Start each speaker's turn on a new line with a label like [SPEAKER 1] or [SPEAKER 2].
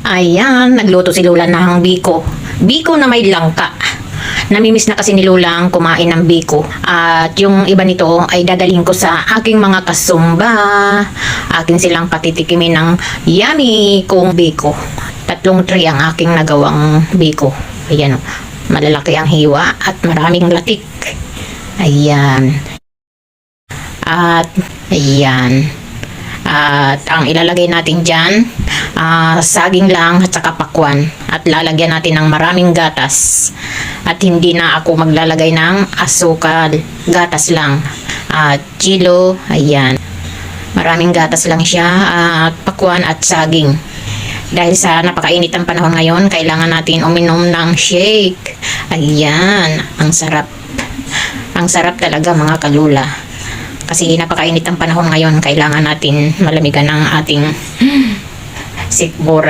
[SPEAKER 1] Ayan, nagluto si Lola ng biko. Biko na may langka. Namimiss na kasi ni Lola ang kumain ng biko. At yung iba nito ay dadalhin ko sa aking mga kasumba. Akin silang patitikimin ng yummy kong biko. 3 tray ang aking nagawang biko. Ayan o, malalaki ang hiwa at maraming latik. Ayan. At ayan. At ang ilalagay natin dyan, saging lang at saka pakwan. At lalagyan natin ng maraming gatas. At hindi na ako maglalagay ng asukal. Gatas lang. At chilo, ayan. Maraming gatas lang siya. At pakwan at saging. Dahil sa napakainit ang panahon ngayon, kailangan natin uminom ng shake. Ayan, ang sarap. Ang sarap talaga mga kalula. Kasi napakainit ang panahon ngayon, kailangan natin malamigan ng ating sikmura.